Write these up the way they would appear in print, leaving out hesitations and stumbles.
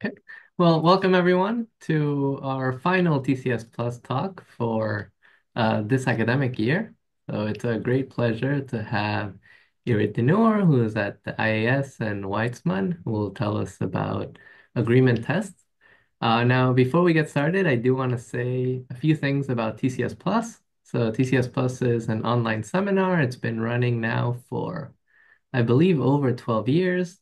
Okay. Well, welcome everyone to our final TCS Plus talk for this academic year. So it's a great pleasure to have Irit Dinur, who is at the IAS, and Weizmann, who will tell us about agreement tests. Now, before we get started, I do want to say a few things about TCS Plus. So TCS Plus is an online seminar. It's been running now for, I believe, over 12 years.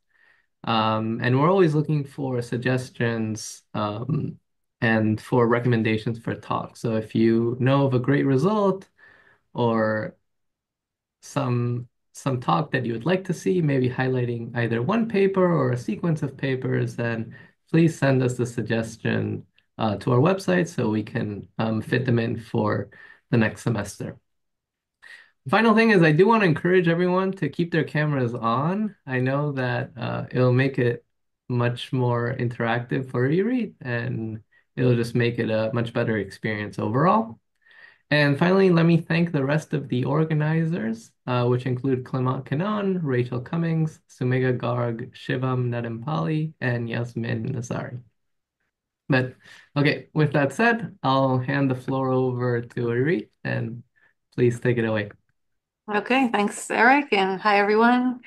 And we're always looking for suggestions and for recommendations for talks. So if you know of a great result or some talk that you would like to see, maybe highlighting either one paper or a sequence of papers, then please send us the suggestion to our website so we can fit them in for the next semester. Final thing is, I do want to encourage everyone to keep their cameras on. I know that it'll make it much more interactive for you read, and it'll just make it a much better experience overall. And finally, let me thank the rest of the organizers, which include Clement Kanan, Rachel Cummings, Sumega Garg, Shivam Nadimpali, and Yasmin Nazari. But okay, with that said, I'll hand the floor over to Irit, and please take it away. Okay, thanks, Eric, and hi, everyone.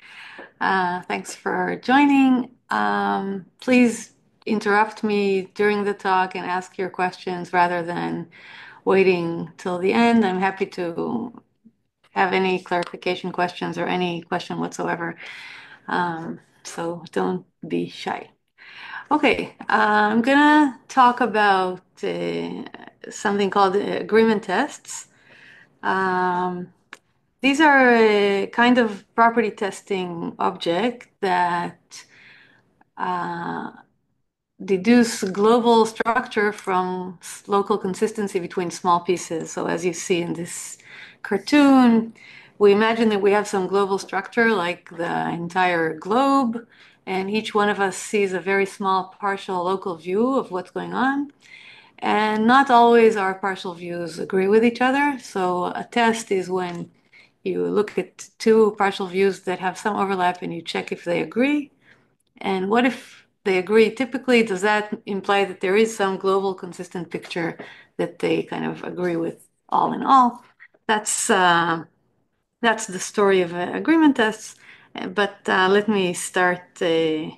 Thanks for joining. Please interrupt me during the talk and ask your questions rather than waiting till the end. I'm happy to have any clarification questions or any question whatsoever. So don't be shy. Okay, I'm gonna talk about something called agreement tests. Um, These are a kind of property testing object that uh, deduce global structure from local consistency between small pieces. So as you see in this cartoon, we imagine that we have some global structure like the entire globe, and each one of us sees a very small partial local view of what's going on. And not always our partial views agree with each other. So a test is when you look at two partial views that have some overlap and you check if they agree. And what if they agree? Typically, does that imply that there is some global consistent picture that they kind of agree with all in all? That's uh, that's the story of agreement tests. But let me start the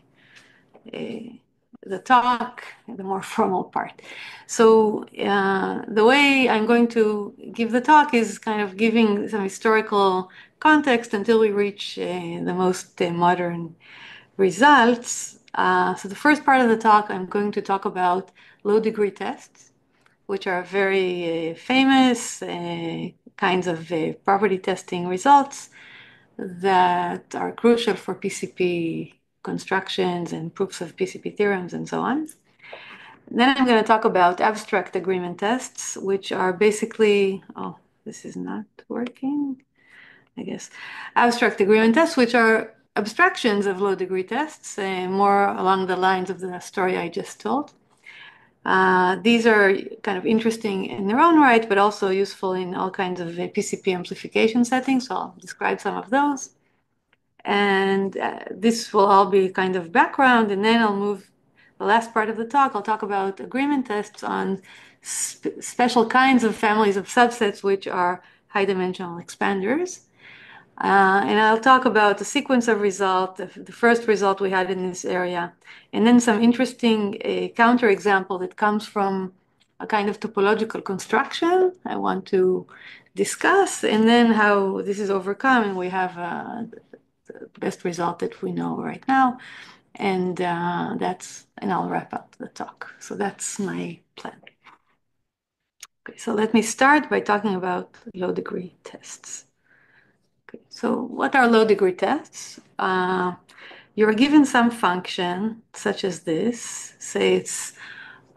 talk, the more formal part. So the way I'm going to give the talk is kind of giving some historical context until we reach the most modern results. So the first part of the talk, I'm going to talk about low degree tests, which are very famous kinds of property testing results that are crucial for PCP constructions and proofs of PCP theorems and so on. Then I'm going to talk about abstract agreement tests, which are basically, oh, this is not working, I guess. Abstract agreement tests, which are abstractions of low degree tests, more along the lines of the story I just told. These are kind of interesting in their own right, but also useful in all kinds of PCP amplification settings. So I'll describe some of those. And this will all be kind of background, and then I'll move the last part of the talk. I'll talk about agreement tests on special kinds of families of subsets, which are high dimensional expanders. And I'll talk about the sequence of results, the first result we had in this area, and then some interesting counterexample that comes from a kind of topological construction I want to discuss, and then how this is overcome, and we have the best result that we know right now. And and I'll wrap up the talk. So that's my plan. Okay, so let me start by talking about low degree tests. Okay, so what are low degree tests? You're given some function such as this, say it's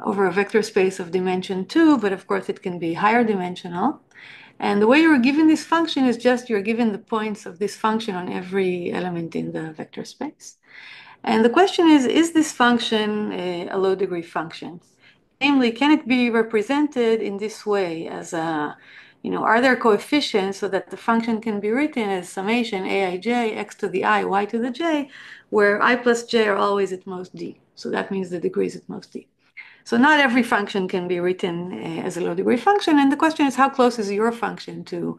over a vector space of dimension 2, but of course it can be higher dimensional. And the way you're given this function is just you're given the points of this function on every element in the vector space. And the question is this function a low degree function? Namely, can it be represented in this way as a are there coefficients so that the function can be written as summation aij x to the I, y to the j, where I plus j are always at most d. So that means the degree is at most d. So not every function can be written as a low degree function. And the question is, how close is your function to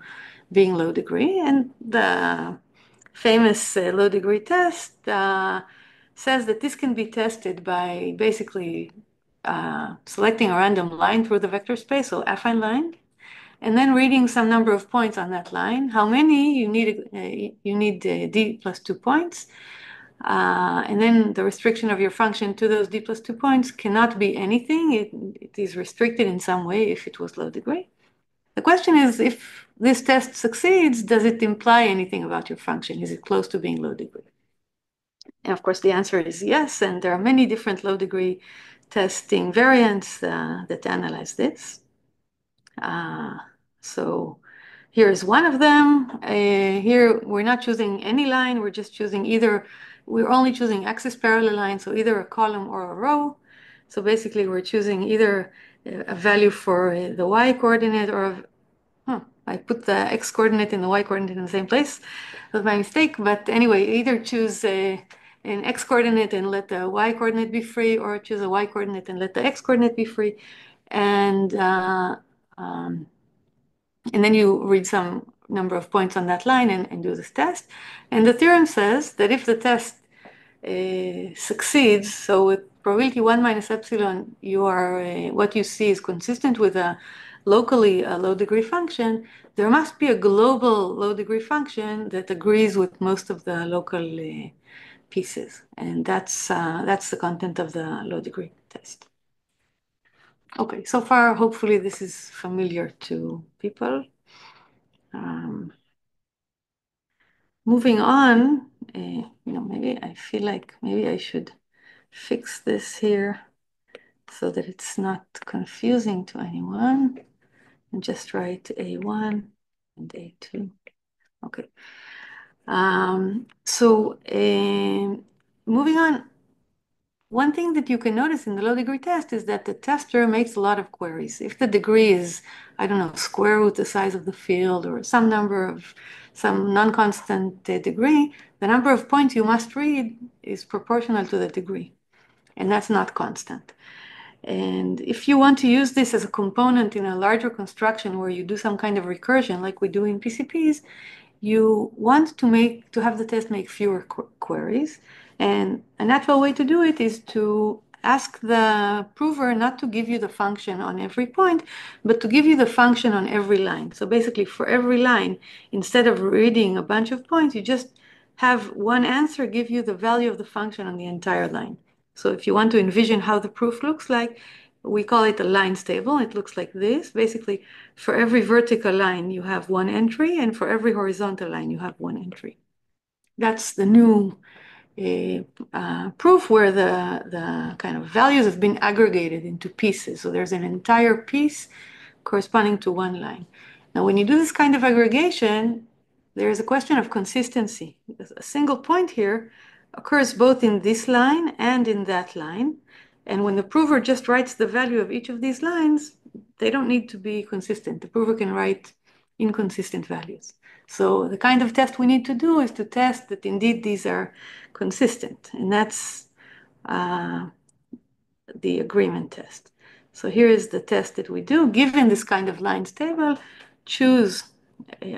being low degree? And the famous low degree test says that this can be tested by basically selecting a random line through the vector space, so affine line, and then reading some number of points on that line. How many? You need d plus 2 points. And then the restriction of your function to those d plus 2 points cannot be anything. It is restricted in some way if it was low degree. The question is, if this test succeeds, does it imply anything about your function? Is it close to being low degree? And of course, the answer is yes. And there are many different low degree testing variants that analyze this. So here's one of them. Here, we're not choosing any line. We're just choosing we're only choosing axis parallel line, so either a column or a row. So basically, we're choosing either a value for the y coordinate or I put the x coordinate and the y coordinate in the same place. That was my mistake. But anyway, either choose an x coordinate and let the y coordinate be free, or choose a y coordinate and let the x coordinate be free. And then you read some number of points on that line and do this test. And the theorem says that if the test succeeds, so with probability 1 minus epsilon, what you see is consistent with a locally low degree function, there must be a global low degree function that agrees with most of the local pieces. And that's the content of the low degree test. Okay, so far, hopefully this is familiar to people. Moving on, maybe I feel like maybe I should fix this here so that it's not confusing to anyone. And just write A1 and A2. Okay. Moving on, one thing that you can notice in the low degree test is that the tester makes a lot of queries. If the degree is, I don't know, square root the size of the field or some non-constant degree, the number of points you must read is proportional to the degree. And that's not constant. And if you want to use this as a component in a larger construction where you do some kind of recursion like we do in PCPs, you want to have the test make fewer queries. And a natural way to do it is to ask the prover not to give you the function on every point, but to give you the function on every line. So basically, for every line, instead of reading a bunch of points, you just have one answer give you the value of the function on the entire line. So if you want to envision how the proof looks like, we call it a lines table. It looks like this. Basically, for every vertical line, you have one entry, and for every horizontal line, you have one entry. That's the new proof where the kind of values have been aggregated into pieces. So there's an entire piece corresponding to one line. Now, when you do this kind of aggregation, there is a question of consistency. A single point here occurs both in this line and in that line. And when the prover just writes the value of each of these lines, they don't need to be consistent. The prover can write inconsistent values. So the kind of test we need to do is to test that indeed these are consistent. And that's the agreement test. So here is the test that we do. Given this kind of lines table, choose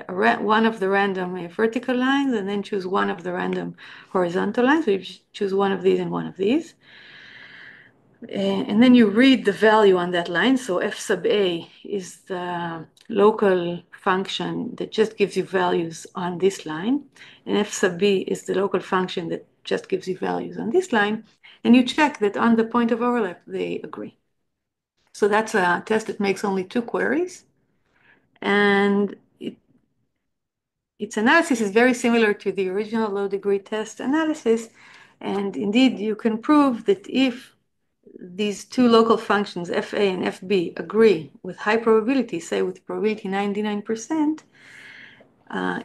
one of the random vertical lines and then choose one of the random horizontal lines. So you choose one of these and one of these. And then you read the value on that line. So f sub a is the local function that just gives you values on this line. And f sub b is the local function that just gives you values on this line. And you check that on the point of overlap, they agree. So that's a test that makes only two queries. And its analysis is very similar to the original low degree test analysis. And indeed, you can prove that if these two local functions, fa and fb, agree with high probability, say with probability 99%,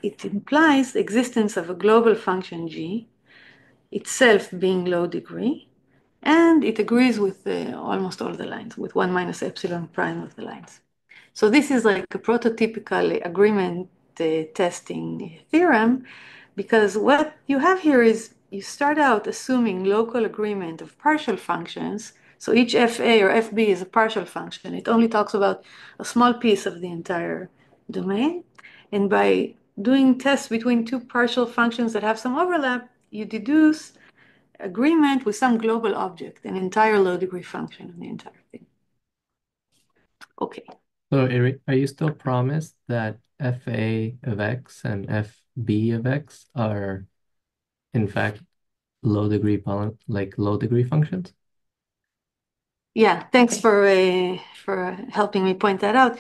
it implies the existence of a global function g, itself being low degree, and it agrees with almost all the lines, with 1 minus epsilon prime of the lines. So this is like a prototypical agreement testing theorem, because what you have here is you start out assuming local agreement of partial functions. So each FA or FB is a partial function. It only talks about a small piece of the entire domain. And by doing tests between two partial functions that have some overlap, you deduce agreement with some global object, an entire low degree function of the entire thing. Okay. So, are you still promised that FA of X and FB of X are in fact low degree functions? Yeah, thanks for helping me point that out.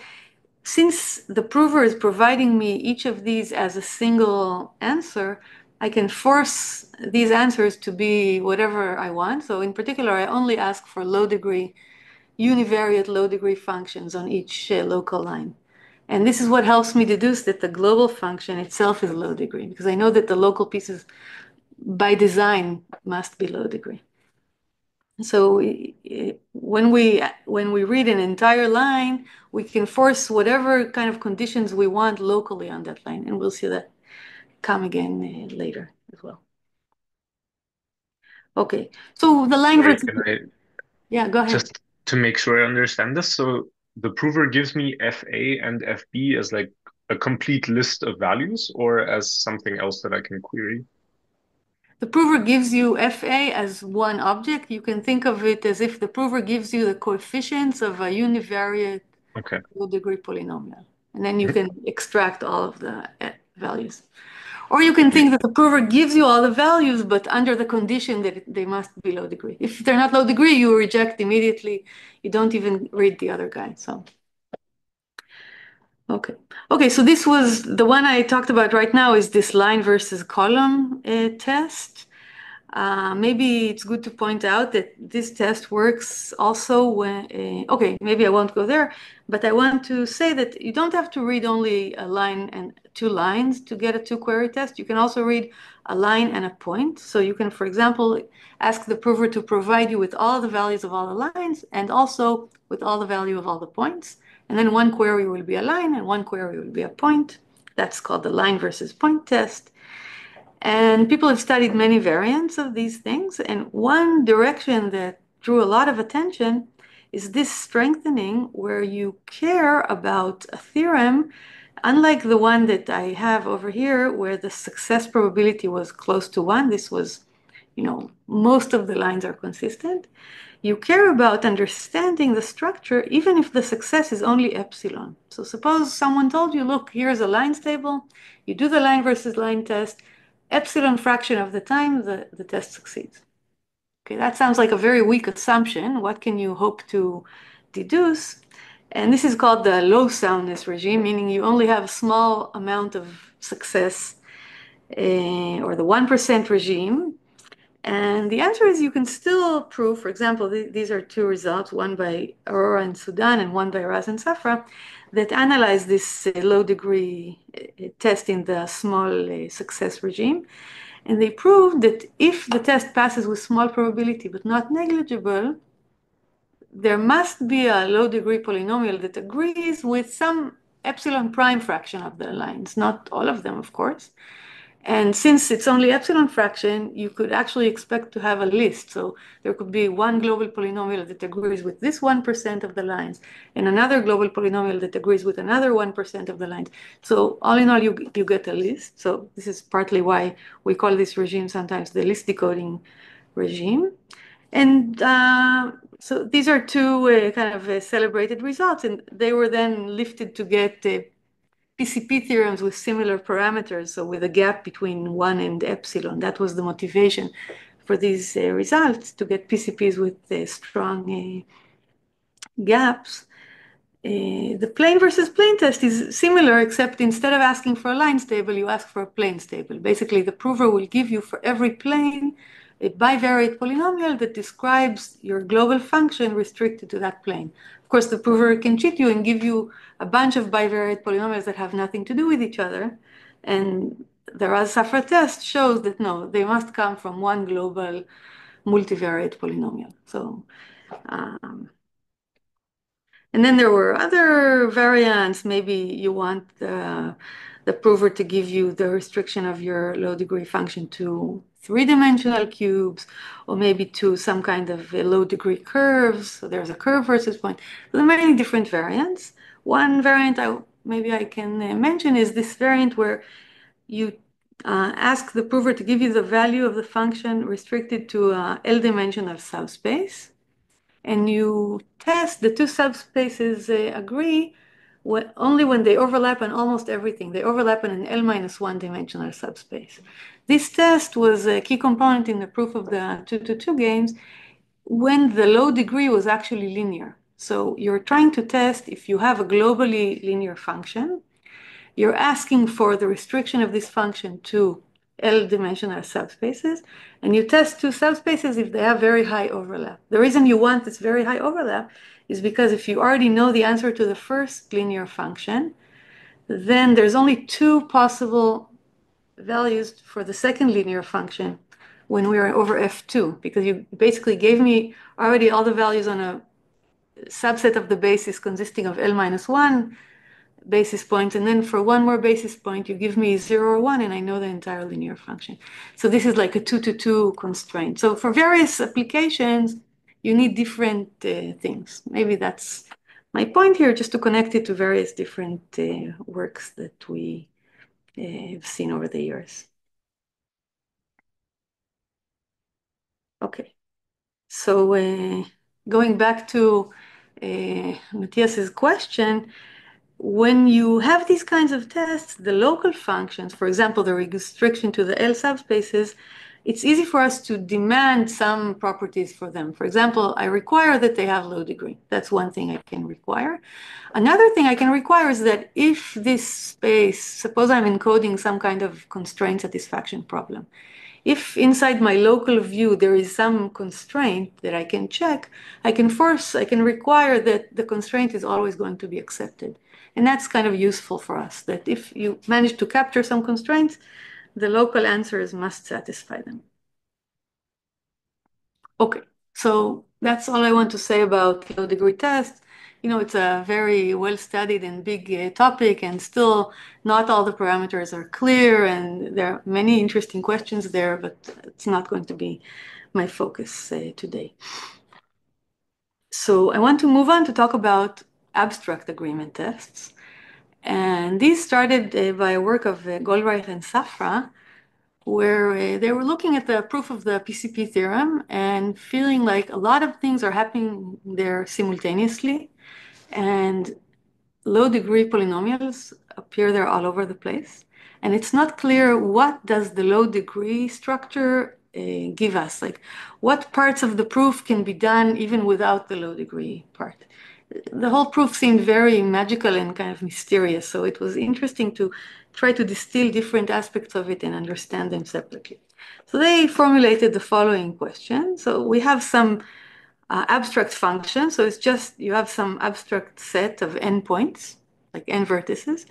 Since the prover is providing me each of these as a single answer, I can force these answers to be whatever I want. So in particular, I only ask for low degree, univariate low degree functions on each local line. And this is what helps me deduce that the global function itself is low degree, because I know that the local pieces by design must be low degree. So when we read an entire line, we can force whatever kind of conditions we want locally on that line, and we'll see that come again later as well. Okay, so the line Sorry, versus, can I yeah, go ahead. just to make sure I understand this? So the prover gives me FA and FB as like a complete list of values or as something else that I can query? The prover gives you FA as one object. You can think of it as if the prover gives you the coefficients of a univariate Okay. low degree polynomial, and then you Mhm. can extract all of the values. Or you can Mhm. think that the prover gives you all the values, but under the condition that they must be low degree. If they're not low degree, you reject immediately. You don't even read the other guy. So, okay. Okay, so this was the one I talked about right now is this line versus column test. Maybe it's good to point out that this test works also when, okay, maybe I won't go there, but I want to say that you don't have to read only a line and two lines to get a two query test. You can also read a line and a point. So you can, for example, ask the prover to provide you with all the values of all the lines and also with all the value of all the points. And then one query will be a line and one query will be a point. That's called the line versus point test. And people have studied many variants of these things. And one direction that drew a lot of attention is this strengthening where you care about a theorem, unlike the one that I have over here, where the success probability was close to one. This was, most of the lines are consistent. You care about understanding the structure even if the success is only epsilon. So suppose someone told you, look, here's a lines table. You do the line versus line test. Epsilon fraction of the time, the test succeeds. Okay, that sounds like a very weak assumption. What can you hope to deduce? And this is called the low soundness regime, meaning you only have a small amount of success, or the 1% regime. And the answer is you can still prove, for example, these are two results, one by Aurora and Sudan and one by Raz and Safra, that analyze this low degree test in the small success regime. And they proved that if the test passes with small probability but not negligible, there must be a low degree polynomial that agrees with some epsilon prime fraction of the lines, not all of them, of course. And since it's only epsilon fraction, you could actually expect to have a list. So there could be one global polynomial that agrees with this 1% of the lines, and another global polynomial that agrees with another 1% of the lines. So all in all, you get a list. So this is partly why we call this regime sometimes the list decoding regime. And so these are two kind of celebrated results, and they were then lifted to get PCP theorems with similar parameters, so with a gap between 1 and epsilon. That was the motivation for these results, to get PCPs with strong gaps. The plane versus plane test is similar, except instead of asking for a line stable, you ask for a plane stable. Basically, the prover will give you for every plane a bivariate polynomial that describes your global function restricted to that plane. Of course, the prover can cheat you and give you a bunch of bivariate polynomials that have nothing to do with each other. And the Raz-Safra test shows that no, they must come from one global multivariate polynomial. So And then there were other variants. Maybe you want the prover to give you the restriction of your low degree function to three-dimensional cubes, or maybe to some kind of low degree curves. So there's a curve versus point. There are many different variants. One variant maybe I can mention is this variant where you ask the prover to give you the value of the function restricted to a L-dimensional subspace, and you test the two subspaces agree only when they overlap on almost everything. They overlap in an L-1 dimensional subspace. This test was a key component in the proof of the 2-to-2 games when the low degree was actually linear. So you're trying to test if you have a globally linear function, you're asking for the restriction of this function to L-dimensional subspaces, and you test two subspaces if they have very high overlap. The reason you want this very high overlap is because if you already know the answer to the first linear function, then there's only two possible values for the second linear function when we are over F2, because you basically gave me already all the values on a subset of the basis consisting of L-1 basis points, and then for one more basis point, you give me 0 or 1, and I know the entire linear function. So this is like a 2-to-2 constraint. So for various applications, you need different things. Maybe that's my point here, just to connect it to various different works that we have seen over the years. Okay, so going back to Matthias's question, when you have these kinds of tests, the local functions, for example, the restriction to the L subspaces, it's easy for us to demand some properties for them. For example, I require that they have low degree. That's one thing I can require. Another thing I can require is that if this space, suppose I'm encoding some kind of constraint satisfaction problem, if inside my local view there is some constraint that I can check, I can require that the constraint is always going to be accepted. And that's kind of useful for us, that if you manage to capture some constraints, the local answers must satisfy them. Okay, so that's all I want to say about low degree tests. You know, it's a very well studied and big topic, and still not all the parameters are clear, and there are many interesting questions there, but it's not going to be my focus today. So I want to move on to talk about abstract agreement tests. And these started by a work of Goldreich and Safra, where they were looking at the proof of the PCP theorem and feeling like a lot of things are happening there simultaneously, and low degree polynomials appear there all over the place. And it's not clear what does the low degree structure give us, like what parts of the proof can be done even without the low degree part. The whole proof seemed very magical and kind of mysterious, so it was interesting to try to distill different aspects of it and understand them separately. So they formulated the following question. So we have some abstract function, so it's just you have some abstract set of n points, like n vertices,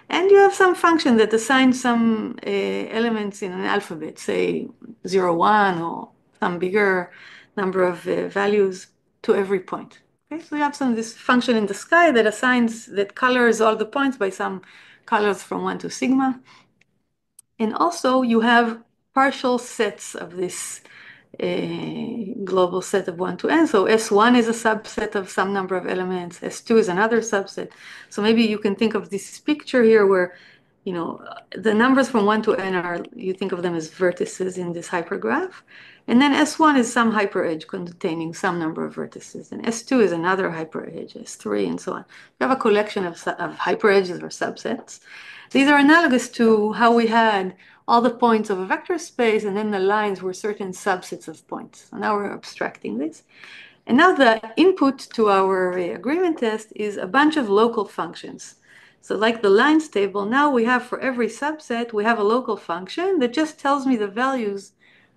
and you have some function that assigns some elements in an alphabet, say 0, 1, or some bigger number of values to every point. Okay, so you have this function in the sky that colors all the points by some colors from 1 to sigma. And also you have partial sets of this global set of 1 to n. So S1 is a subset of some number of elements. S2 is another subset. So maybe you can think of this picture here where, you know, the numbers from 1 to n are, you think of them as vertices in this hypergraph. And then S1 is some hyperedge containing some number of vertices. And S2 is another hyperedge, S3, and so on. You have a collection of hyperedges or subsets. These are analogous to how we had all the points of a vector space, and then the lines were certain subsets of points. So now we're abstracting this. And now the input to our agreement test is a bunch of local functions. So like the lines table, now we have for every subset, we have a local function that just tells me the values,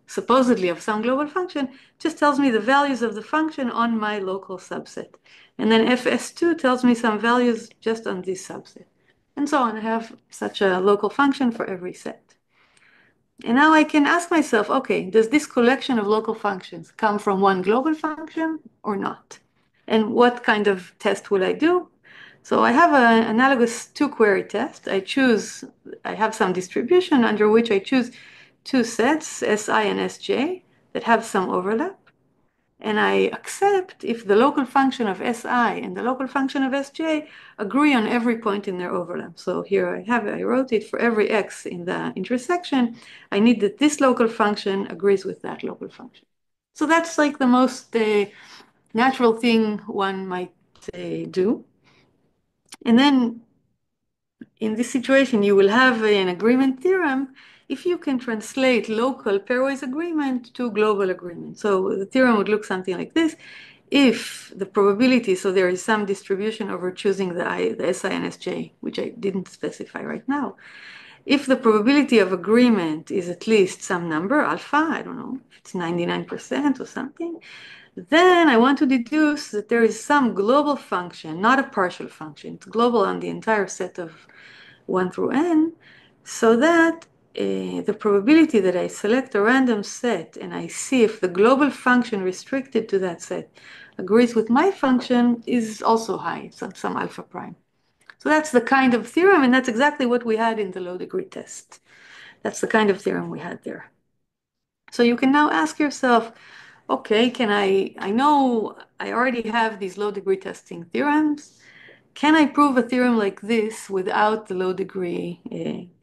supposedly of some global function, just tells me the values of the function on my local subset. And then fs2 tells me some values just on this subset. And so on, I have such a local function for every set. And now I can ask myself, okay, does this collection of local functions come from one global function or not? And what kind of test will I do? So I have an analogous two-query test. I have some distribution under which I choose two sets, Si and Sj, that have some overlap. And I accept if the local function of Si and the local function of Sj agree on every point in their overlap. So here I wrote it for every x in the intersection. I need that this local function agrees with that local function. So that's like the most natural thing one might do. And then in this situation, you will have an agreement theorem if you can translate local pairwise agreement to global agreement. So the theorem would look something like this. If the probability, so there is some distribution over choosing the Si and Sj, which I didn't specify right now. If the probability of agreement is at least some number, alpha, I don't know, if it's 99% or something, then I want to deduce that there is some global function, not a partial function. It's global on the entire set of 1 through n, so that the probability that I select a random set and I see if the global function restricted to that set agrees with my function is also high, some alpha prime. So that's the kind of theorem, and that's exactly what we had in the low degree test. That's the kind of theorem we had there. So you can now ask yourself, okay, I know I already have these low degree testing theorems. Can I prove a theorem like this without the low degree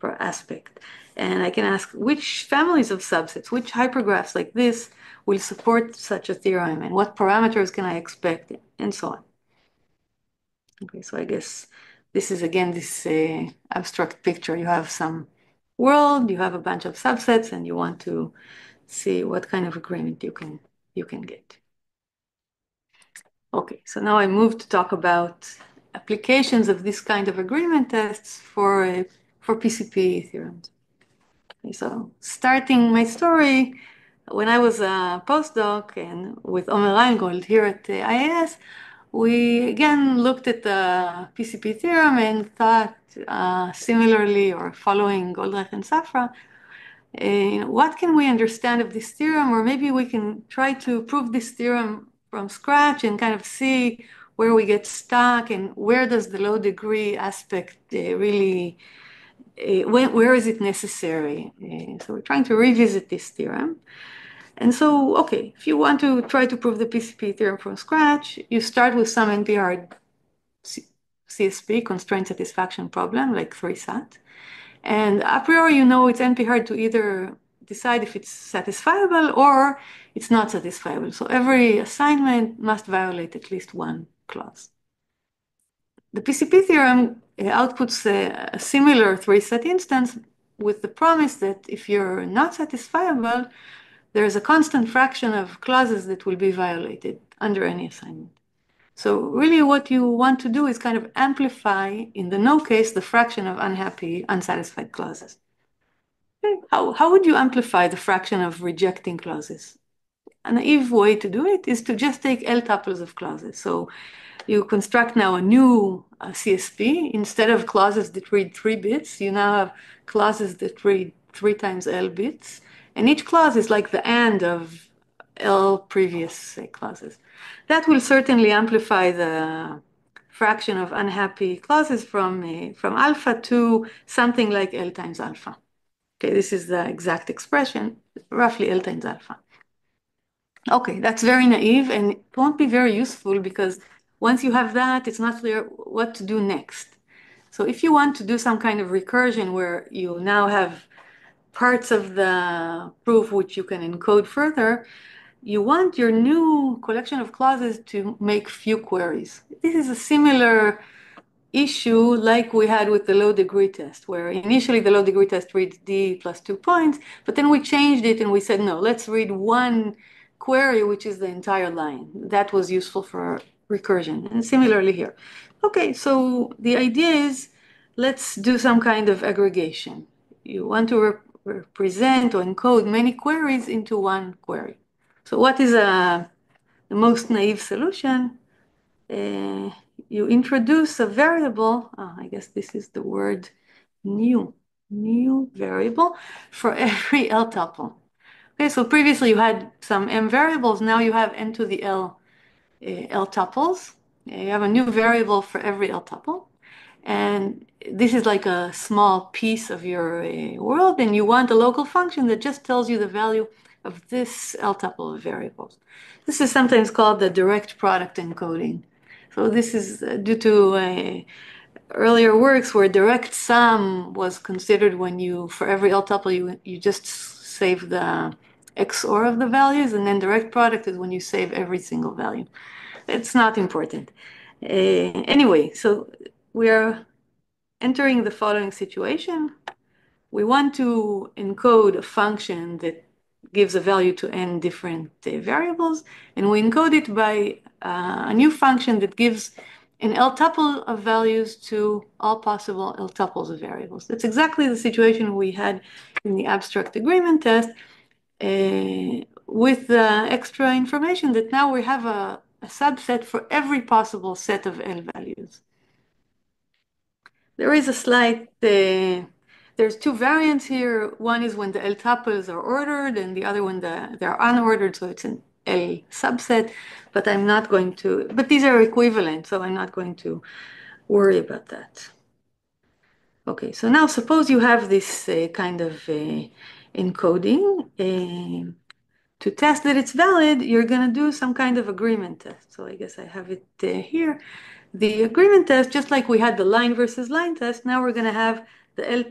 aspect? And I can ask which families of subsets, which hypergraphs like this will support such a theorem, and what parameters can I expect, and so on. Okay, so I guess this is again this abstract picture. You have some world, you have a bunch of subsets, and you want to see what kind of agreement you can get. Okay, so now I move to talk about applications of this kind of agreement tests for PCP theorems. Okay, so starting my story, when I was a postdoc and with Omer Reingold here at the IAS, we again looked at the PCP theorem and thought similarly, or following Goldreich and Safra, what can we understand of this theorem, or maybe we can try to prove this theorem from scratch and kind of see where we get stuck and where does the low degree aspect really, where is it necessary? So we're trying to revisit this theorem. And so, okay, if you want to try to prove the PCP theorem from scratch, you start with some NP-hard CSP, constraint satisfaction problem, like 3SAT. And a priori, you know it's NP-hard to either decide if it's satisfiable or it's not satisfiable. So every assignment must violate at least one clause. The PCP theorem outputs a similar 3SAT instance with the promise that if you're not satisfiable, there is a constant fraction of clauses that will be violated under any assignment. So really what you want to do is kind of amplify, in the no case, the fraction of unhappy, unsatisfied clauses. Okay. How would you amplify the fraction of rejecting clauses? A naive way to do it is to just take L tuples of clauses. So you construct now a new CSP. Instead of clauses that read 3 bits, you now have clauses that read 3 times L bits. And each clause is like the AND of L previous clauses. That will certainly amplify the fraction of unhappy clauses from alpha to something like L times alpha. Okay, this is the exact expression, roughly L times alpha. Okay, that's very naive and it won't be very useful because once you have that, it's not clear what to do next. So if you want to do some kind of recursion where you now have parts of the proof which you can encode further, you want your new collection of clauses to make few queries. This is a similar issue like we had with the low degree test, where initially the low degree test reads D plus 2 points, but then we changed it and we said, no, let's read one query, which is the entire line. That was useful for recursion. And similarly here. Okay, so the idea is let's do some kind of aggregation. You want to represent or encode many queries into one query. So what is the most naive solution? You introduce a variable, I guess this is the word new variable for every L tuple. Okay, so previously you had some M variables, now you have N to the L L tuples. You have a new variable for every L tuple. And this is like a small piece of your world, and you want a local function that just tells you the value of this L tuple of variables. This is sometimes called the direct product encoding. So this is due to earlier works where direct sum was considered when you, for every L tuple, you just save the XOR of the values, and then direct product is when you save every single value. It's not important. Anyway, so we are entering the following situation. We want to encode a function that gives a value to n different variables, and we encode it by a new function that gives an L tuple of values to all possible L tuples of variables. That's exactly the situation we had in the abstract agreement test, with the extra information that now we have a subset for every possible set of L values. There is a slight, there's two variants here. One is when the L tuples are ordered, and the other one they're unordered, so it's an L subset, but I'm not going to, but these are equivalent, so I'm not going to worry about that. Okay, so now suppose you have this kind of encoding. To test that it's valid, you're going to do some kind of agreement test. So I guess I have it here. The agreement test, just like we had the line versus line test, now we're going to have the L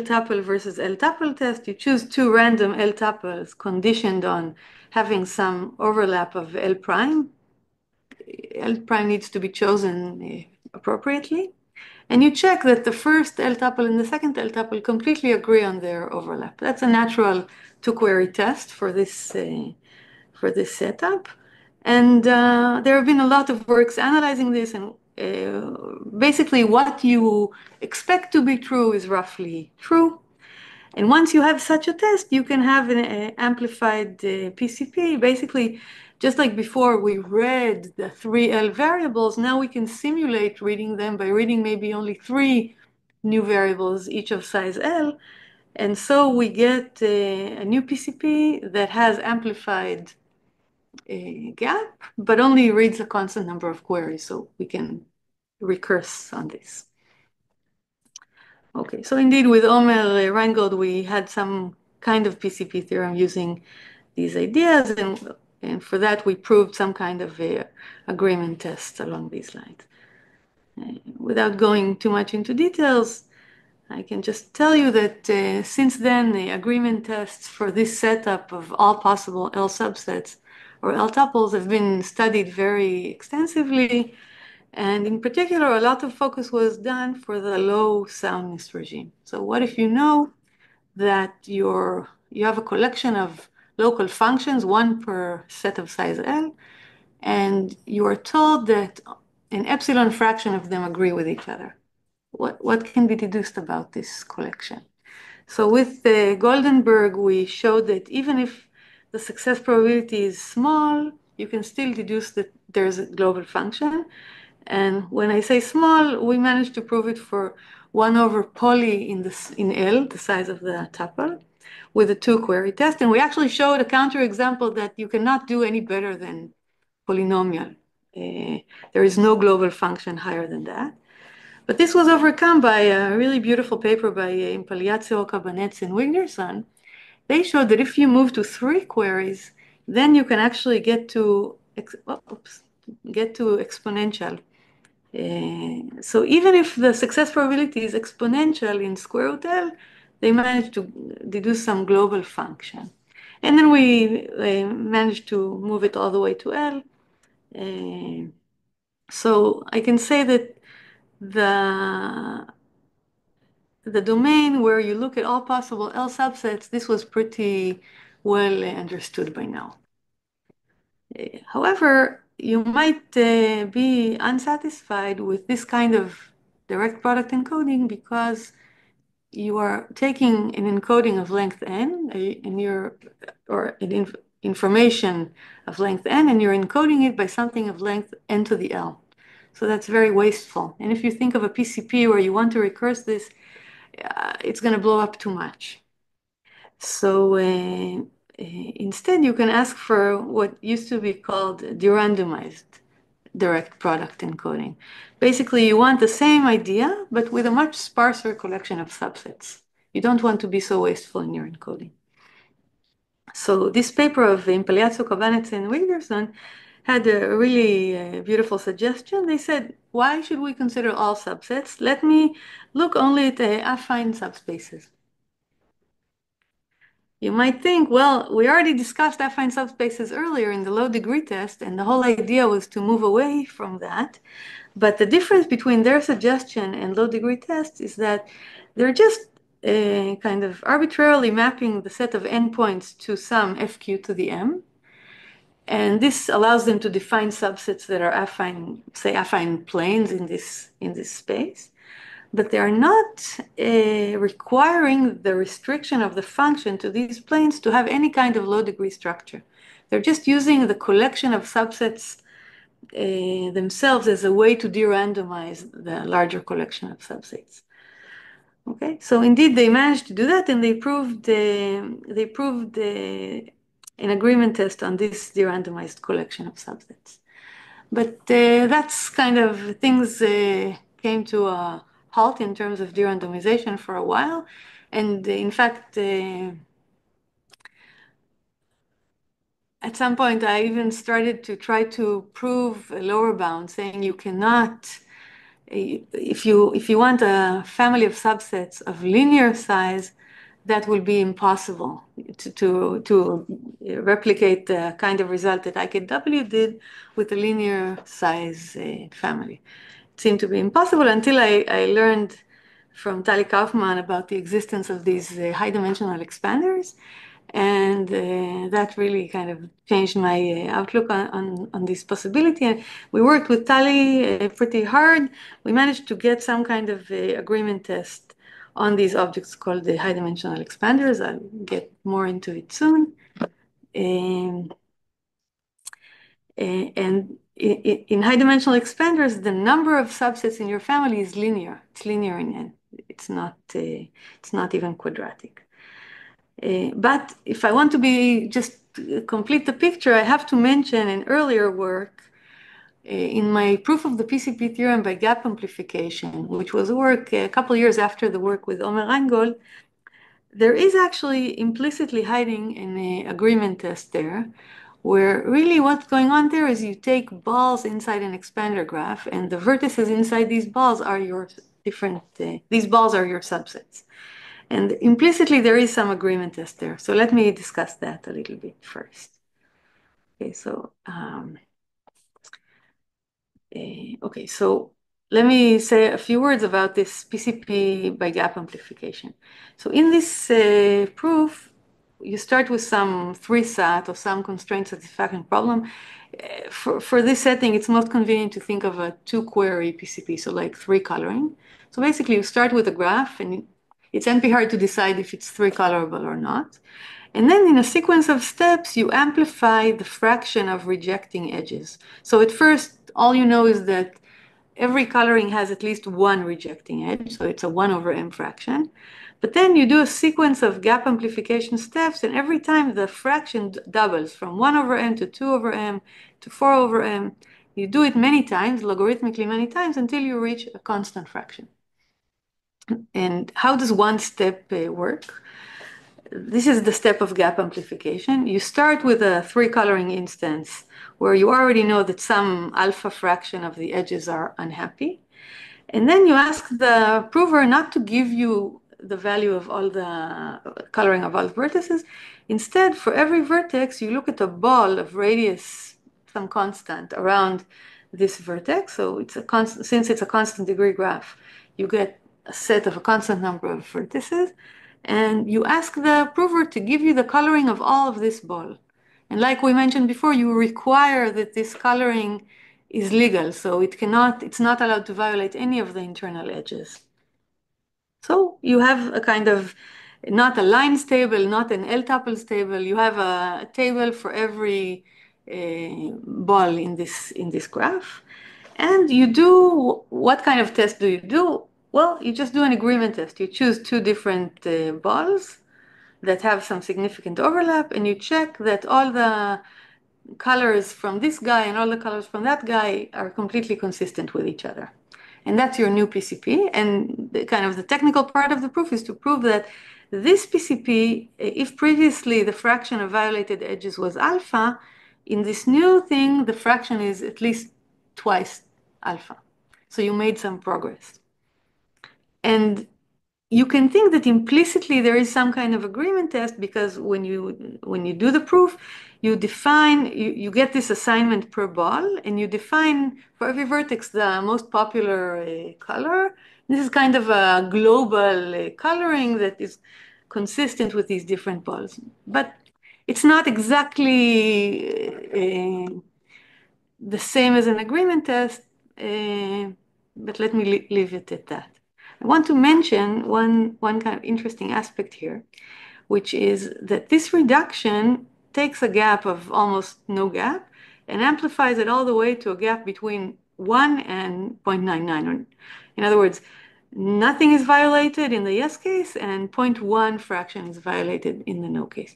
tuple versus L tuple test. You choose two random L tuples conditioned on having some overlap of L prime. L prime needs to be chosen appropriately. And you check that the first L tuple and the second L tuple completely agree on their overlap. That's a natural two-query test for this setup. And there have been a lot of works analyzing this, and basically what you expect to be true is roughly true. And once you have such a test, you can have an amplified PCP. Basically, just like before we read the 3L variables, now we can simulate reading them by reading maybe only 3 new variables, each of size L. And so we get a new PCP that has amplified gap, but only reads a constant number of queries, so we can recurse on this. Okay, so indeed with Omer Reingold, we had some kind of PCP theorem using these ideas, and for that we proved some kind of agreement test along these lines. Without going too much into details, I can just tell you that since then, the agreement tests for this setup of all possible L subsets or L tuples have been studied very extensively. And in particular, a lot of focus was done for the low soundness regime. So what if you know that you have a collection of local functions, one per set of size L, and you are told that an epsilon fraction of them agree with each other? What can be deduced about this collection? So with Goldenberg, we showed that even if the success probability is small, you can still deduce that there's a global function. And when I say small, we managed to prove it for 1 over poly in L, the size of the tuple, with a 2-query test. And we actually showed a counterexample that you cannot do any better than polynomial. There is no global function higher than that. But this was overcome by a really beautiful paper by Impagliazzo, Cabanets, and Wignerson. They showed that if you move to 3 queries, then you can actually get to exponential. So even if the success probability is exponential in square root L, they managed to deduce some global function. And then we managed to move it all the way to L. So I can say that the domain where you look at all possible L subsets, this was pretty well understood by now. However, you might be unsatisfied with this kind of direct product encoding because you are taking an encoding of length n or information of length n, and you're encoding it by something of length n to the L. So that's very wasteful. And if you think of a PCP where you want to recurse this, it's going to blow up too much. So instead, you can ask for what used to be called de-randomized direct product encoding. Basically, you want the same idea, but with a much sparser collection of subsets. You don't want to be so wasteful in your encoding. So this paper of Impagliazzo, Cabanez, and Wilkerson had a really beautiful suggestion. They said, why should we consider all subsets? Let me look only at the affine subspaces. You might think, well, we already discussed affine subspaces earlier in the low degree test, and the whole idea was to move away from that. But the difference between their suggestion and low degree tests is that they're just kind of arbitrarily mapping the set of endpoints to some fq to the m. And this allows them to define subsets that are affine, say affine planes in this space. But they are not requiring the restriction of the function to these planes to have any kind of low degree structure. They're just using the collection of subsets themselves as a way to de-randomize the larger collection of subsets. Okay, so indeed they managed to do that, and they proved an agreement test on this de-randomized collection of subsets. But that's kind of things came to a halt in terms of de-randomization for a while, and in fact. At some point, I even started to try to prove a lower bound, saying you cannot, if you want a family of subsets of linear size, that will be impossible to replicate the kind of result that IKW did with a linear size family. It seemed to be impossible until I learned from Tali Kaufman about the existence of these high-dimensional expanders. And that really kind of changed my outlook on this possibility. And we worked with Tali pretty hard. We managed to get some kind of agreement test on these objects called the high-dimensional expanders. I'll get more into it soon. And in high-dimensional expanders, the number of subsets in your family is linear. It's linear in n. It's not even quadratic. But if I want to be just complete the picture, I have to mention an earlier work in my proof of the PCP theorem by gap amplification, which was a work a couple years after the work with Omer Reingold. There is actually implicitly hiding an agreement test there, where really what's going on there is you take balls inside an expander graph, and the vertices inside these balls are your these balls are your subsets. And implicitly, there is some agreement test there. So let me discuss that a little bit first. Okay, so let me say a few words about this PCP by gap amplification. So in this proof, you start with some 3-sat or some constraint satisfaction problem. For this setting, it's most convenient to think of a 2-query PCP, so like 3 coloring. So basically, you start with a graph, and it's NP hard to decide if it's 3 colorable or not. And then in a sequence of steps, you amplify the fraction of rejecting edges. So at first, all you know is that every coloring has at least one rejecting edge, so it's a 1/m fraction. But then you do a sequence of gap amplification steps, and every time the fraction doubles from 1/m to 2/m to 4/m. You do it many times, logarithmically many times, until you reach a constant fraction. And how does one step work? This is the step of gap amplification. You start with a 3-coloring instance where you already know that some alpha fraction of the edges are unhappy. And then you ask the prover not to give you the value of all the coloring of all the vertices. Instead, for every vertex, you look at a ball of radius, some constant, around this vertex. So it's a constant, since it's a constant degree graph, you get a set of a constant number of vertices. And you ask the prover to give you the coloring of all of this ball. And like we mentioned before, you require that this coloring is legal, so it's not allowed to violate any of the internal edges. So you have a kind of, not a lines table, not an L-tuples table, you have a table for every ball in this graph. And you do, what kind of test do you do? Well, you just do an agreement test. You choose 2 different balls, that have some significant overlap, and you check that all the colors from this guy and all the colors from that guy are completely consistent with each other. And that's your new PCP. And the technical part of the proof is to prove that this PCP, if previously the fraction of violated edges was alpha, in this new thing, the fraction is at least twice alpha. So you made some progress. And you can think that implicitly there is some kind of agreement test, because when you do the proof, you get this assignment per ball, and you define for every vertex the most popular color. This is kind of a global coloring that is consistent with these different balls. But it's not exactly the same as an agreement test, but let me leave it at that. I want to mention one kind of interesting aspect here, which is that this reduction takes a gap of almost no gap and amplifies it all the way to a gap between 1 and 0.99. In other words, nothing is violated in the yes case, and 0.1 fraction is violated in the no case.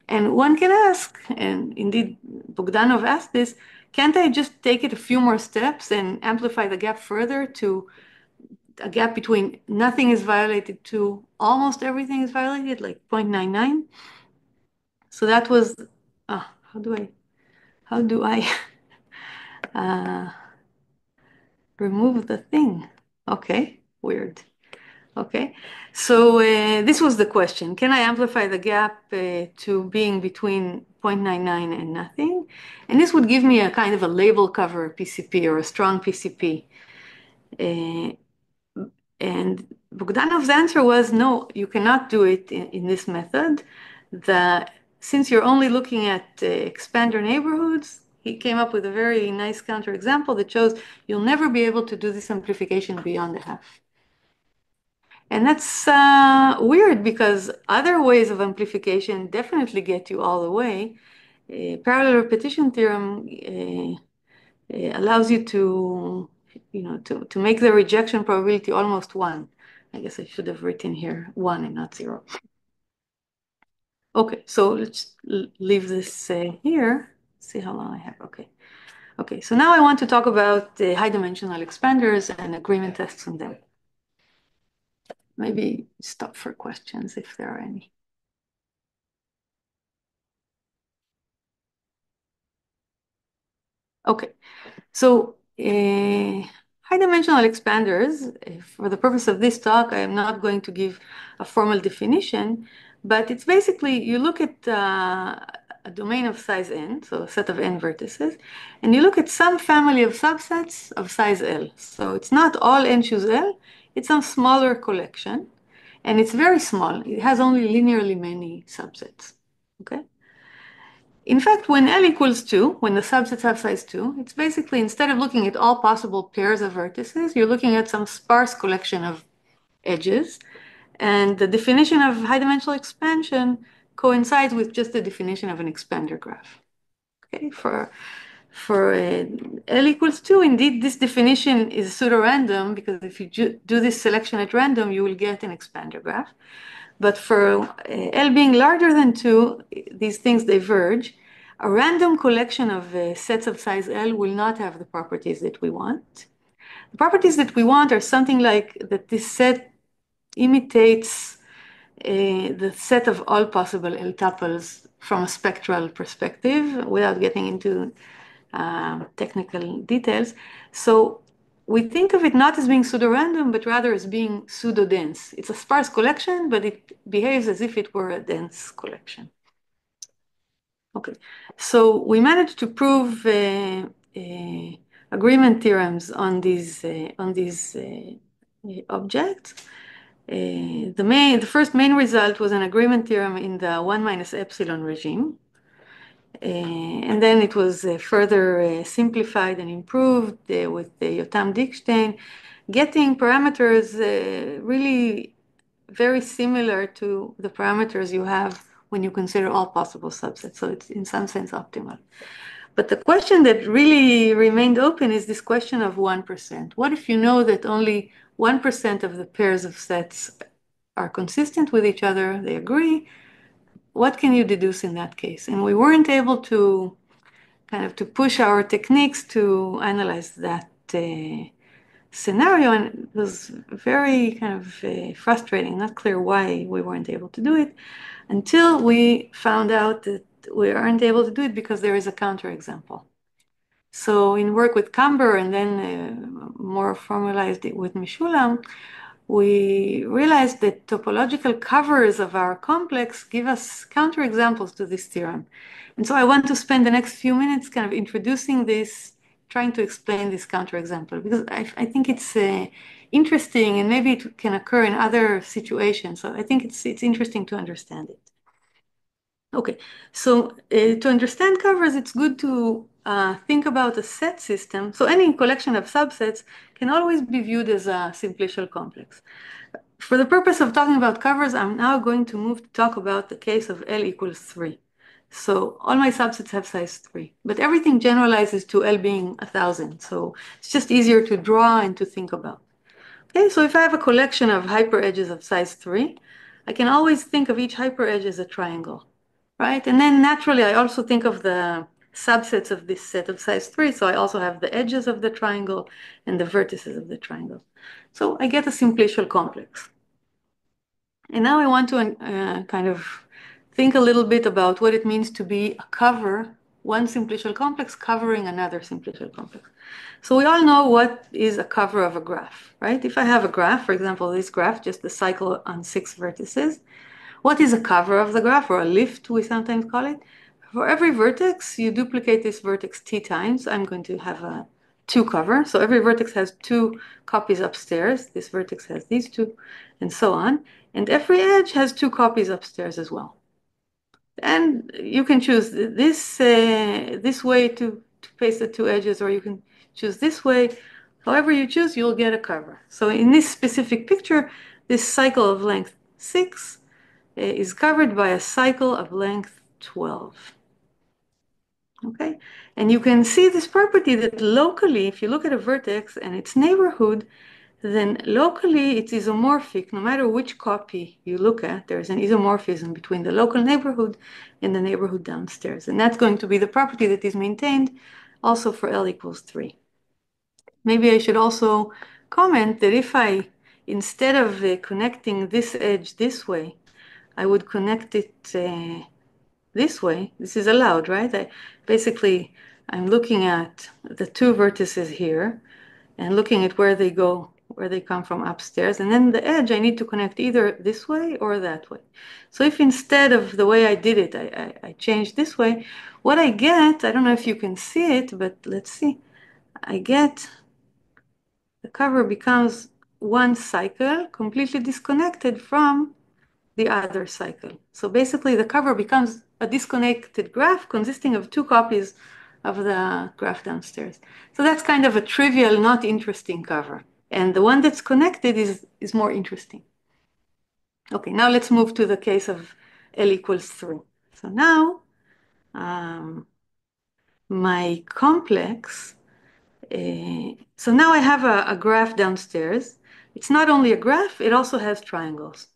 And one can ask, and indeed Bogdanov asked this, can't I just take it a few more steps and amplify the gap further to a gap between nothing is violated to almost everything is violated, like 0.99? So that was, how do I remove the thing? Okay, weird. Okay, so this was the question. Can I amplify the gap to being between 0.99 and nothing? And this would give me a kind of a label cover PCP or a strong PCP. And Bogdanov's answer was, no, you cannot do it in this method. Since you're only looking at expander neighborhoods, he came up with a very nice counterexample that shows you'll never be able to do this amplification beyond a half. And that's weird, because other ways of amplification definitely get you all the way. Parallel repetition theorem allows you to make the rejection probability almost 1. I guess I should have written here 1 and not 0. Okay, so let's leave this here. See how long I have. Okay, so now I want to talk about the high-dimensional expanders and agreement tests on them. Maybe stop for questions if there are any. Okay, so high-dimensional expanders, for the purpose of this talk, I am not going to give a formal definition, but it's basically, you look at a domain of size n, so a set of n vertices, and you look at some family of subsets of size L. So it's not all n choose L, it's some smaller collection, and it's very small. It has only linearly many subsets, okay? In fact, when L equals 2, when the subsets have size 2, it's basically, instead of looking at all possible pairs of vertices, you're looking at some sparse collection of edges. And the definition of high-dimensional expansion coincides with just the definition of an expander graph. Okay, for L equals 2, indeed, this definition is pseudo-random, because if you do this selection at random, you will get an expander graph. But for L being larger than 2, these things diverge. A random collection of sets of size L will not have the properties that we want. The properties that we want are something like that this set imitates the set of all possible L tuples from a spectral perspective, without getting into technical details. So we think of it not as being pseudo-random, but rather as being pseudo-dense. It's a sparse collection, but it behaves as if it were a dense collection. Okay, so we managed to prove agreement theorems on these objects. The first main result was an agreement theorem in the 1 minus epsilon regime. And then it was further simplified and improved with Yotam Dickstein, getting parameters really very similar to the parameters you have when you consider all possible subsets. So it's in some sense optimal. But the question that really remained open is this question of 1%. What if you know that only 1% of the pairs of sets are consistent with each other, they agree, what can you deduce in that case? And we weren't able to push our techniques to analyze that scenario, and it was very frustrating, not clear why we weren't able to do it, until we found out that we aren't able to do it because there is a counterexample. So in work with Camber and then more formalized it with Mishulam, we realized that topological covers of our complex give us counterexamples to this theorem. And so I want to spend the next few minutes kind of introducing this, trying to explain this counterexample, because I think it's interesting, and maybe it can occur in other situations. So I think it's interesting to understand it. Okay, so to understand covers, it's good to think about a set system. So any collection of subsets can always be viewed as a simplicial complex. For the purpose of talking about covers, I'm now going to move to talk about the case of L equals 3. So all my subsets have size 3, but everything generalizes to L being 1,000. So it's just easier to draw and to think about. Okay, so if I have a collection of hyperedges of size 3, I can always think of each hyperedge as a triangle, right? And then naturally, I also think of the subsets of this set of size 3. So I also have the edges of the triangle and the vertices of the triangle. So I get a simplicial complex. And now I want to kind of think a little bit about what it means to be a cover, one simplicial complex covering another simplicial complex. So we all know what is a cover of a graph, right? If I have a graph, for example, this graph, just the cycle on 6 vertices, what is a cover of the graph, or a lift, we sometimes call it? For every vertex, you duplicate this vertex t times. I'm going to have a 2 cover. So every vertex has 2 copies upstairs. This vertex has these 2, and so on. And every edge has 2 copies upstairs as well. And you can choose this way to paste the 2 edges, or you can choose this way. However you choose, you'll get a cover. So in this specific picture, this cycle of length 6 is covered by a cycle of length 12. Okay, and you can see this property that locally, if you look at a vertex and its neighborhood, then locally it's isomorphic. No matter which copy you look at, there's an isomorphism between the local neighborhood and the neighborhood downstairs. And that's going to be the property that is maintained also for L equals 3. Maybe I should also comment that if I, instead of connecting this edge this way, I would connect it this way. This is allowed, right? I'm looking at the 2 vertices here and looking at where they go, where they come from upstairs. And then the edge, I need to connect either this way or that way. So if instead of the way I did it, I change this way, what I get, I don't know if you can see it, but let's see. I get the cover becomes one cycle completely disconnected from the other cycle. So basically the cover becomes a disconnected graph consisting of 2 copies of the graph downstairs. So that's kind of a trivial, not interesting cover. And the one that's connected is more interesting. Okay, now let's move to the case of L equals 3. So now my complex, so now I have a graph downstairs. It's not only a graph, it also has triangles.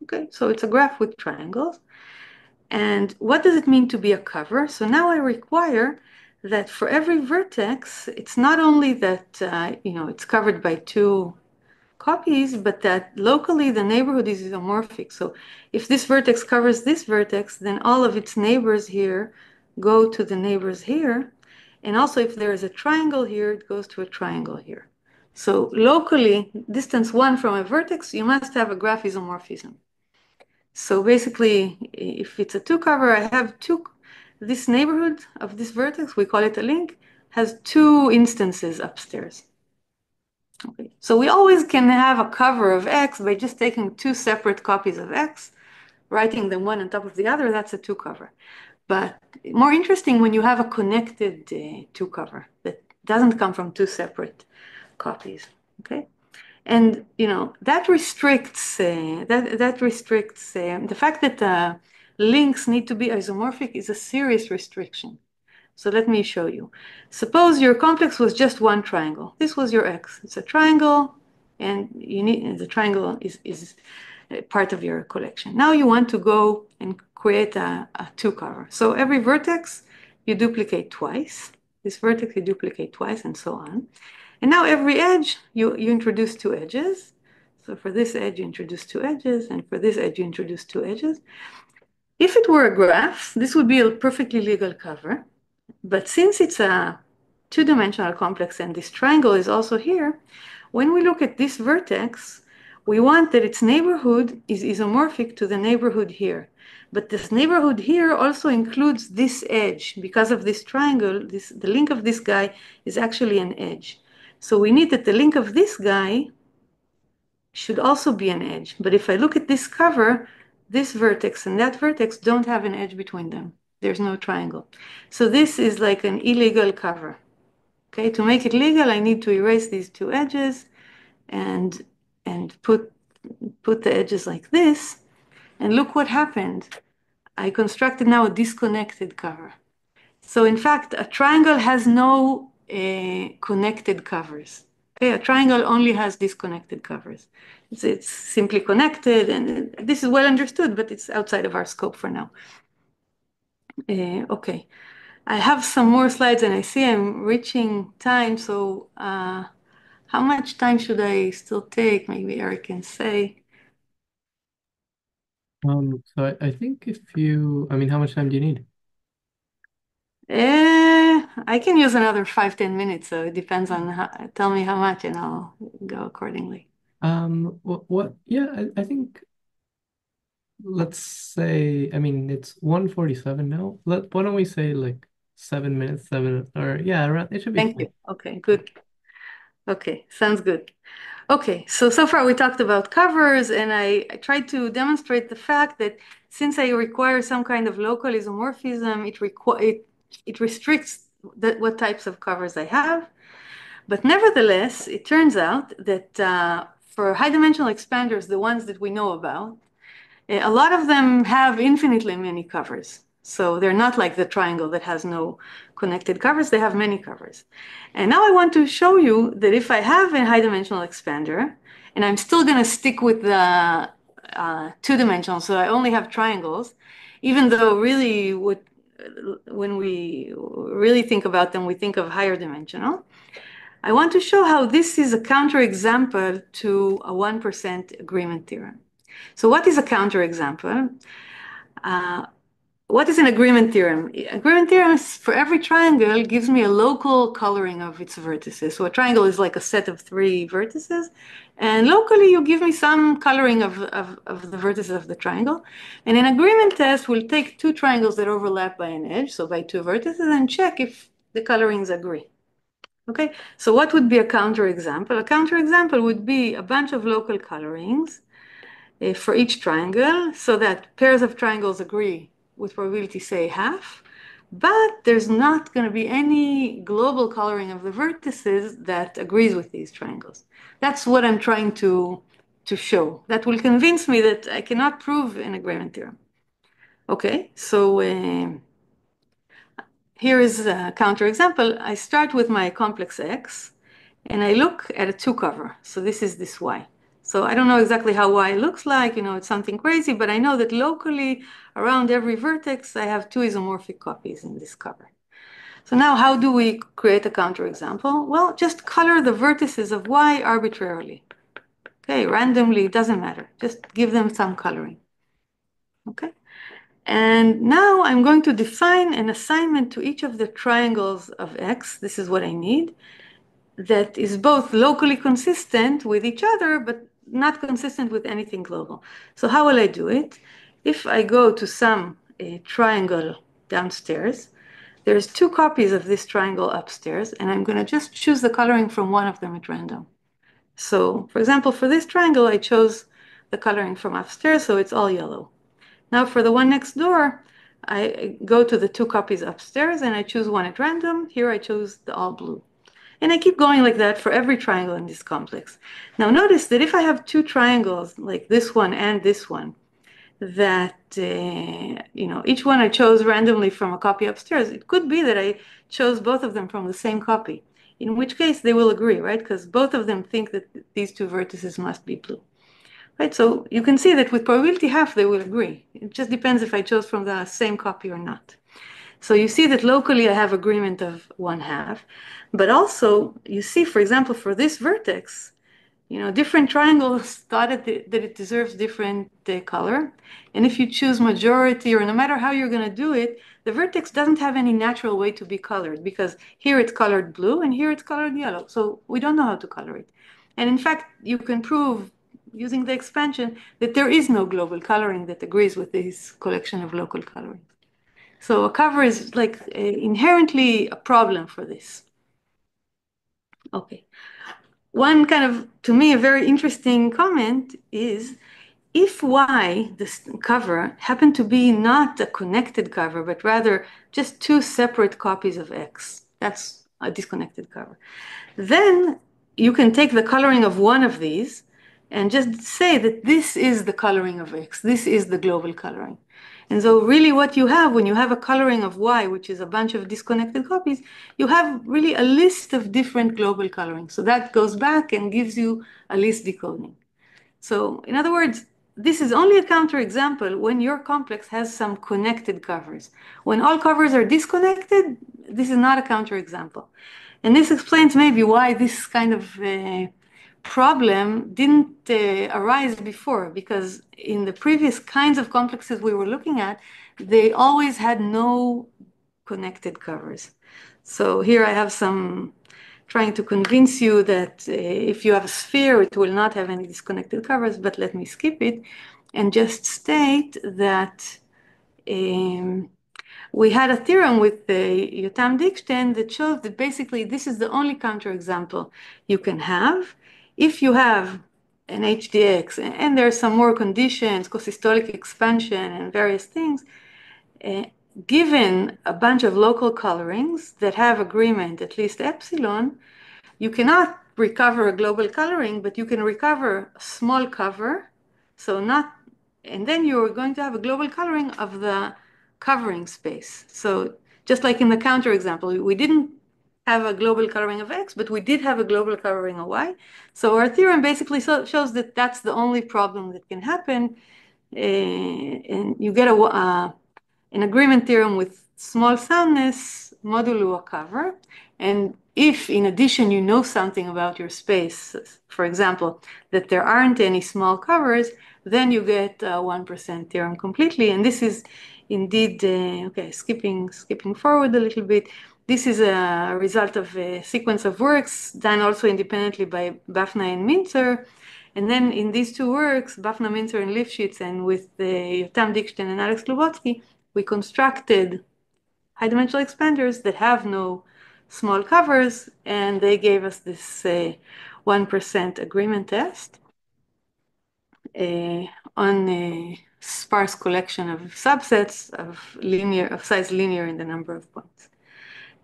Okay, so it's a graph with triangles. And what does it mean to be a cover? So now I require that for every vertex, it's not only that it's covered by 2 copies, but that locally the neighborhood is isomorphic. So if this vertex covers this vertex, then all of its neighbors here go to the neighbors here. And also if there is a triangle here, it goes to a triangle here. So locally, distance 1 from a vertex, you must have a graph isomorphism. So basically, if it's a 2 cover, I have this neighborhood of this vertex, we call it a link, has 2 instances upstairs. Okay. So we always can have a cover of X by just taking 2 separate copies of X, writing them one on top of the other, that's a 2 cover. But more interesting when you have a connected 2 cover that doesn't come from 2 separate copies, okay? And that restricts the fact that links need to be isomorphic is a serious restriction. So let me show you. Suppose your complex was just one triangle. This was your X. It's a triangle, and the triangle is part of your collection. Now you want to go and create a two cover. So every vertex you duplicate twice. This vertex you duplicate twice and so on. And now every edge you introduce two edges. So for this edge you introduce two edges, and for this edge you introduce two edges. If it were a graph, this would be a perfectly legal cover. But since it's a two-dimensional complex and this triangle is also here, when we look at this vertex, we want that its neighborhood is isomorphic to the neighborhood here. But this neighborhood here also includes this edge. Because of this triangle, the link of this guy is actually an edge. So we need that the link of this guy should also be an edge. But if I look at this cover, this vertex and that vertex don't have an edge between them. There's no triangle. So this is like an illegal cover. Okay, to make it legal, I need to erase these two edges and put the edges like this. And look what happened. I constructed now a disconnected cover. So in fact, a triangle has no connected covers. Okay, a triangle only has disconnected covers. It's simply connected, and this is well understood, but it's outside of our scope for now. Okay, I have some more slides, and I see I'm reaching time, so how much time should I still take? Maybe Eric can say. So I think I mean, how much time do you need? I can use another 5-10 minutes, so it depends on tell me how much, and I'll go accordingly. Yeah, I think let's say, I mean, it's 1:47 now. Why don't we say like 7 minutes, or yeah, around, it should be Thank fine. you. Okay, good. Okay, sounds good. Okay, so far we talked about covers, and I tried to demonstrate the fact that since I require some kind of local isomorphism, it restricts what types of covers I have. But nevertheless, it turns out that for high-dimensional expanders, the ones that we know about, a lot of them have infinitely many covers. So they're not like the triangle that has no connected covers, they have many covers. And now I want to show you that if I have a high-dimensional expander, and I'm still going to stick with the two-dimensional, so I only have triangles, even though really when we really think about them, we think of higher dimensional. I want to show how this is a counterexample to a 1% agreement theorem. So what is a counterexample? What is an agreement theorem? Agreement theorem is for every triangle gives me a local coloring of its vertices. So a triangle is like a set of 3 vertices, and locally you give me some coloring of the vertices of the triangle. And an agreement test will take 2 triangles that overlap by an edge, so by 2 vertices, and check if the colorings agree. Okay, so what would be a counterexample? A counterexample would be a bunch of local colorings for each triangle, so that pairs of triangles agree with probability, say, half, but there's not going to be any global coloring of the vertices that agrees with these triangles. That's what I'm trying to show. That will convince me that I cannot prove an agreement theorem. Okay, so here is a counterexample. I start with my complex X, and I look at a 2 cover. So this is this Y. So I don't know exactly how Y looks like, it's something crazy, but I know that locally around every vertex, I have 2 isomorphic copies in this cover. So now how do we create a counterexample? Well, just color the vertices of Y arbitrarily. Okay, randomly, it doesn't matter. Just give them some coloring. Okay. And now I'm going to define an assignment to each of the triangles of X. This is what I need. That is both locally consistent with each other, but not consistent with anything global. So how will I do it? If I go to some triangle downstairs, there's 2 copies of this triangle upstairs, and I'm going to just choose the coloring from one of them at random. So, for example, for this triangle, I chose the coloring from upstairs, so it's all yellow. Now for the one next door, I go to the 2 copies upstairs, and I choose one at random. Here I chose the all blue. And I keep going like that for every triangle in this complex. Now notice that if I have 2 triangles, like this one and this one, that, each one I chose randomly from a copy upstairs, it could be that I chose both of them from the same copy, in which case they will agree, right? Because both of them think that these 2 vertices must be blue. right? So you can see that with probability half, they will agree. It just depends if I chose from the same copy or not. So you see that locally I have agreement of 1/2, but also you see, for example, for this vertex, different triangles thought that it deserves different color. And if you choose majority, or no matter how you're going to do it, the vertex doesn't have any natural way to be colored, because here it's colored blue and here it's colored yellow. So we don't know how to color it. And in fact, you can prove using the expansion that there is no global coloring that agrees with this collection of local coloring. So a cover is like inherently a problem for this. Okay. One kind of, to me, a very interesting comment is if Y, this cover, happened to be not a connected cover, but rather just two separate copies of X, that's a disconnected cover, then you can take the coloring of one of these and just say that this is the coloring of X, this is the global coloring. And so really what you have when you have a coloring of Y, which is a bunch of disconnected copies, you have really a list of different global coloring. So that goes back and gives you a list decoding. So in other words, this is only a counterexample when your complex has some connected covers. When all covers are disconnected, this is not a counterexample. And this explains maybe why this kind of problem didn't arise before, because in the previous kinds of complexes we were looking at, they always had no connected covers. So here I have some trying to convince you that if you have a sphere, it will not have any disconnected covers, but let me skip it and just state that we had a theorem with Yotam Diksten that shows that basically this is the only counterexample you can have. If you have an HDX, and there are some more conditions, cosystolic expansion and various things, given a bunch of local colorings that have agreement, at least epsilon, you cannot recover a global coloring, but you can recover a small cover. So not, and then you're going to have a global coloring of the covering space. So just like in the counterexample, we didn't have a global coloring of X, but we did have a global coloring of Y. So our theorem basically shows that that's the only problem that can happen. And you get an agreement theorem with small soundness modulo a cover. And if in addition you know something about your space, for example, that there aren't any small covers, then you get a 1% theorem completely. And this is indeed, okay, skipping forward a little bit. This is a result of a sequence of works done also independently by Bafna and Mintzer. And then in these two works, Bafna, Mintzer, and Lifshitz, and with Yotam Diksten and Alex Lubotsky, we constructed high-dimensional expanders that have no small covers, and they gave us this 1% agreement test on a sparse collection of subsets of size linear in the number of points.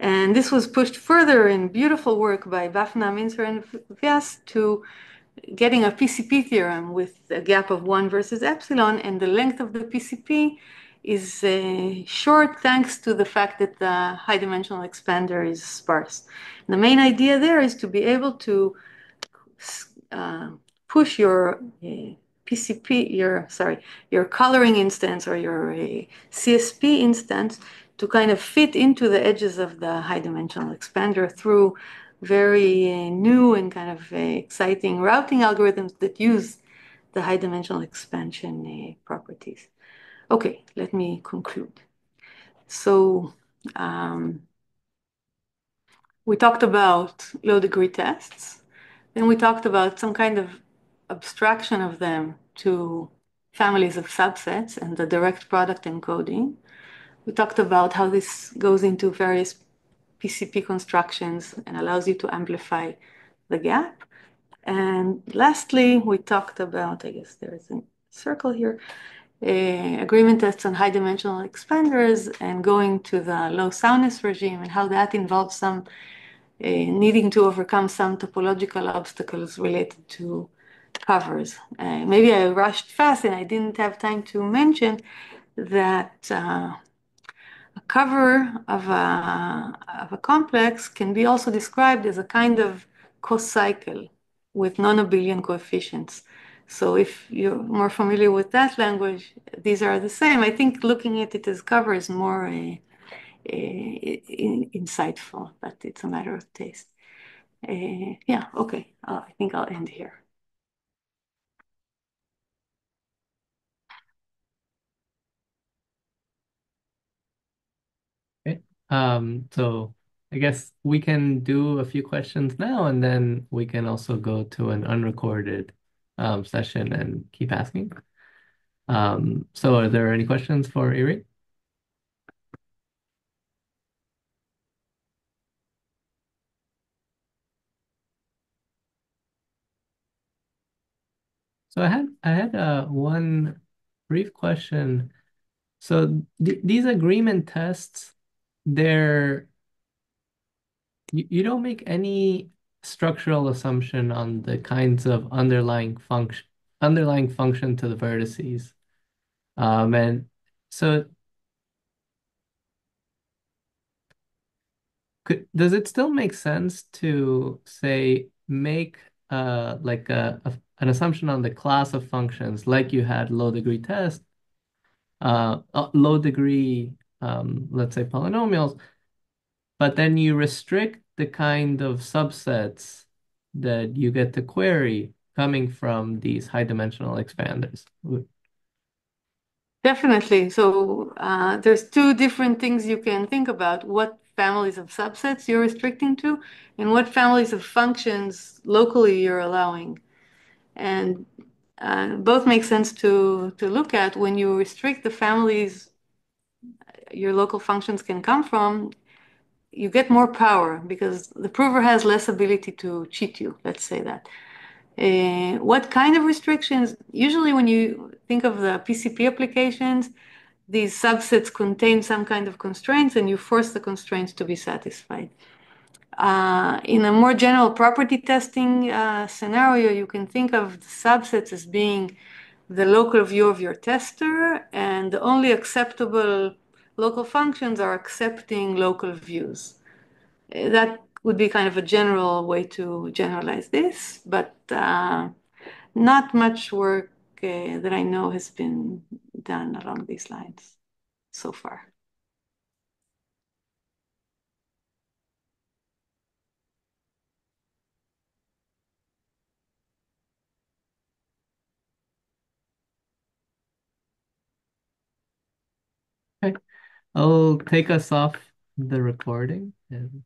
And this was pushed further in beautiful work by Bafna, Mintzer, and Vyas to getting a PCP theorem with a gap of 1 versus epsilon, and the length of the PCP is short thanks to the fact that the high-dimensional expander is sparse. The main idea there is to be able to push your PCP, your coloring instance or your CSP instance to kind of fit into the edges of the high-dimensional expander through very new and kind of exciting routing algorithms that use the high-dimensional expansion properties. Okay, let me conclude. So we talked about low-degree tests, then we talked about some kind of abstraction of them to families of subsets and the direct product encoding. We talked about how this goes into various PCP constructions and allows you to amplify the gap. And lastly, we talked about, I guess there is a circle here, agreement tests on high-dimensional expanders and going to the low soundness regime and how that involves some needing to overcome some topological obstacles related to covers. Maybe I rushed fast and I didn't have time to mention that a cover of a complex can be also described as a kind of cos cycle with non-abelian coefficients. So if you're more familiar with that language, these are the same. I think looking at it as cover is more insightful, but it's a matter of taste. Yeah, okay. I think I'll end here. Okay. So I guess we can do a few questions now, and then we can also go to an unrecorded session and keep asking. So are there any questions for Irit? So I had one brief question. So these agreement tests, they're you don't make any structural assumption on the kinds of underlying function to the vertices. And so does it still make sense to say make like an assumption on the class of functions like you had low degree test, low degree let's say polynomials, but then you restrict the kind of subsets that you get to query coming from these high dimensional expanders? Definitely. So there's two different things you can think about: what families of subsets you're restricting to, and what families of functions locally you're allowing. And both make sense to look at. When you restrict the families your local functions can come from, you get more power because the prover has less ability to cheat you, let's say that. What kind of restrictions? Usually when you think of the PCP applications, these subsets contain some kind of constraints and you force the constraints to be satisfied. In a more general property testing scenario, you can think of the subsets as being the local view of your tester, and the only acceptable local functions are accepting local views. That would be kind of a general way to generalize this, but not much work that I know has been done along these lines so far. Okay. I'll take us off the recording and